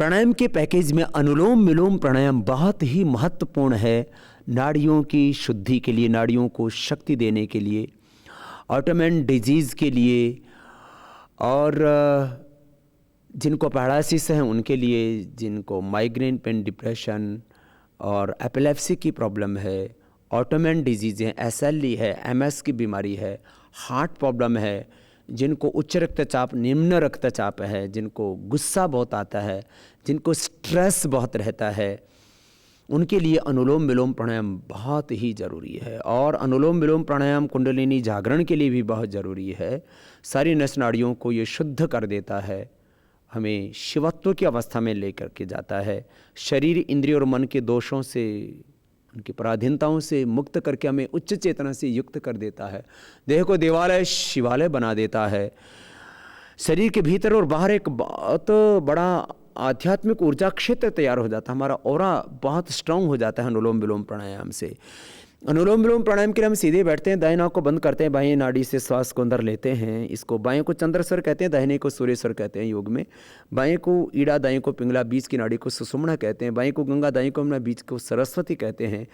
प्राणायाम के पैकेज में अनुलोम विलोम प्राणायाम बहुत ही महत्वपूर्ण है नाड़ियों की शुद्धि के लिए, नाड़ियों को शक्ति देने के लिए, ऑटोइम्यून डिजीज़ के लिए, और जिनको पैरालिसिस है उनके लिए, जिनको माइग्रेन, पेन, डिप्रेशन और एपिलेप्सी की प्रॉब्लम है, ऑटोइम्यून डिजीज़ है, एसएलई है, एमएस की बीमारी है, हार्ट प्रॉब्लम है, जिनको उच्च रक्तचाप, निम्न रक्तचाप है, जिनको गुस्सा बहुत आता है, जिनको स्ट्रेस बहुत रहता है, उनके लिए अनुलोम विलोम प्राणायाम बहुत ही ज़रूरी है। और अनुलोम विलोम प्राणायाम कुंडलिनी जागरण के लिए भी बहुत ज़रूरी है। सारी नस नाड़ियों को ये शुद्ध कर देता है, हमें शिवत्व की अवस्था में लेकर के जाता है, शरीर, इंद्रिय और मन के दोषों से, उनकी पराधीनताओं से मुक्त करके हमें उच्च चेतना से युक्त कर देता है, देह को देवालय शिवालय बना देता है। शरीर के भीतर और बाहर एक बहुत बड़ा आध्यात्मिक ऊर्जा क्षेत्र तैयार हो जाता है, हमारा ऑरा बहुत स्ट्रांग हो जाता है अनुलोम विलोम प्राणायाम से। अनुलोम विलोम प्राणायाम के लिए हम सीधे बैठते हैं, दाएं नाक को बंद करते हैं, बाएं नाड़ी से श्वास को अंदर लेते हैं। इसको बाएं को चंद्रस्वर कहते हैं, दाहिने को सूर्यस्वर कहते हैं योग में। बाएं को ईड़ा, दाएं को पिंगला, बीच की नाड़ी को सुषुम्ना कहते हैं। बाएं को गंगा, दाएं को यमुना, बीच को सरस्वती कहते हैं।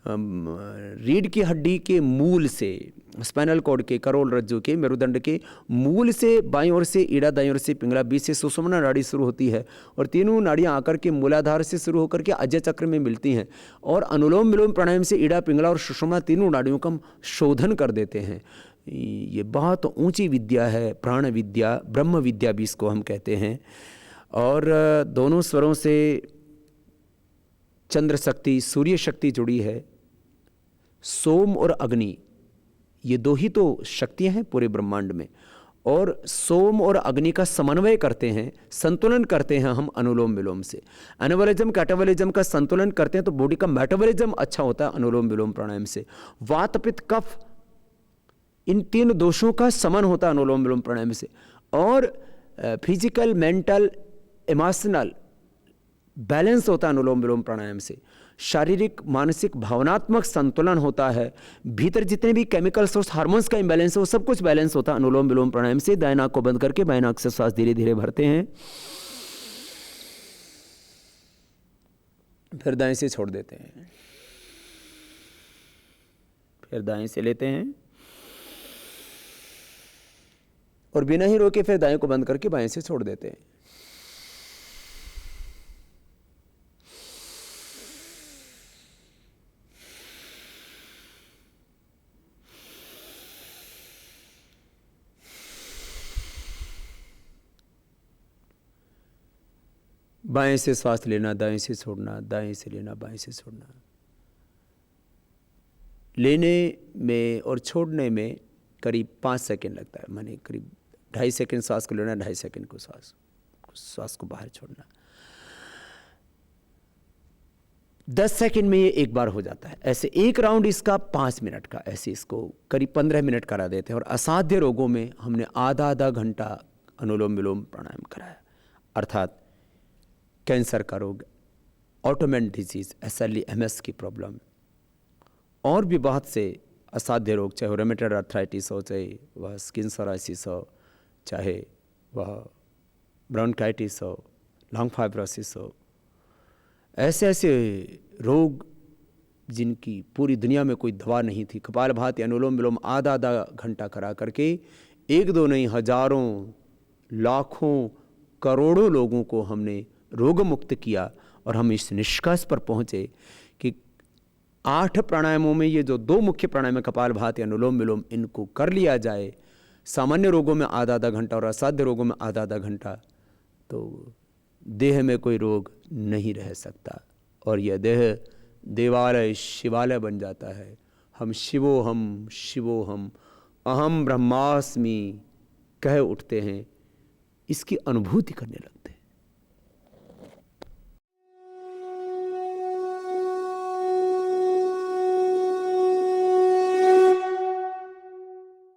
रीढ़ की हड्डी के मूल से, स्पाइनल कॉर्ड के, करोल रज्जु के, मेरुदंड के मूल से बाईं ओर से ईड़ा, दाईं ओर से पिंगला, बीच से सुषुम्ना नाड़ी शुरू होती है और तीनों नाड़ियां आकर के मूलाधार से शुरू होकर के अजय चक्र में मिलती हैं। और अनुलोम विलोम प्राणायाम से ईड़ा, पिंगला और सुषुम्ना तीनों नाड़ियों का हम शोधन कर देते हैं। ये बहुत ऊंची विद्या है, प्राण विद्या, ब्रह्म विद्या भी इसको हम कहते हैं। और दोनों स्वरों से चंद्र शक्ति, सूर्य शक्ति जुड़ी है। सोम और अग्नि, ये दो ही तो शक्तियां हैं पूरे ब्रह्मांड में, और सोम और अग्नि का समन्वय करते हैं, संतुलन करते हैं हम अनुलोम विलोम से। एनाबॉलिज्म, कैटाबॉलिज्म का संतुलन करते हैं तो बॉडी का मेटाबॉलिज्म अच्छा होता है अनुलोम विलोम प्राणायाम से। वात, पित्त, कफ, इन तीन दोषों का समन होता है अनुलोम विलोम प्राणायाम से। और फिजिकल, मेंटल, इमोशनल बैलेंस होता है अनुलोम विलोम प्राणायाम से। शारीरिक, मानसिक, भावनात्मक संतुलन होता है। भीतर जितने भी केमिकल्स और हार्मोन्स का इंबैलेंस है वो सब कुछ बैलेंस होता है अनुलोम विलोम प्राणायाम से। दाएं नाक को बंद करके बाएं नाक से श्वास धीरे धीरे भरते हैं, फिर दाएं से छोड़ देते हैं, फिर दाएं से लेते हैं और बिना ही रोके फिर दाएं को बंद करके बाएं से छोड़ देते हैं। बाएं से श्वास लेना, दाएं से छोड़ना, दाएं से लेना, बाएं से छोड़ना। लेने में और छोड़ने में करीब 5 सेकंड लगता है, माने करीब 2.5 सेकंड श्वास को लेना, 2.5 सेकंड को श्वास को बाहर छोड़ना। 10 सेकंड में ये एक बार हो जाता है। ऐसे एक राउंड इसका 5 मिनट का, ऐसे इसको करीब 15 मिनट करा देते हैं। और असाध्य रोगों में हमने आधा घंटा अनुलोम विलोम प्राणायाम कराया, अर्थात कैंसर का रोग, ऑटोइम्यून डिजीज़, एसएलई, एमएस की प्रॉब्लम, और भी बहुत से असाध्य रोग, चाहे वो रूमेटॉइड आर्थराइटिस हो, चाहे वह स्किन सोराइसिस हो, चाहे वह ब्रोंकाइटिस हो, लंग फाइब्रोसिस हो, ऐसे ऐसे रोग जिनकी पूरी दुनिया में कोई दवा नहीं थी। कपालभाति, अनुलोम विलोम आधा घंटा करा करके एक दो नहीं, हजारों, लाखों, करोड़ों लोगों को हमने रोग मुक्त किया। और हम इस निष्कर्ष पर पहुंचे कि 8 प्राणायामों में ये जो 2 मुख्य प्राणायाम है, कपालभाति, अनुलोम विलोम, इनको कर लिया जाए सामान्य रोगों में आधा घंटा और असाध्य रोगों में आधा घंटा, तो देह में कोई रोग नहीं रह सकता और यह देह देवालय शिवालय बन जाता है। हम शिवोहम अहम ब्रह्मास्मि कह उठते हैं, इसकी अनुभूति करने लगते हैं।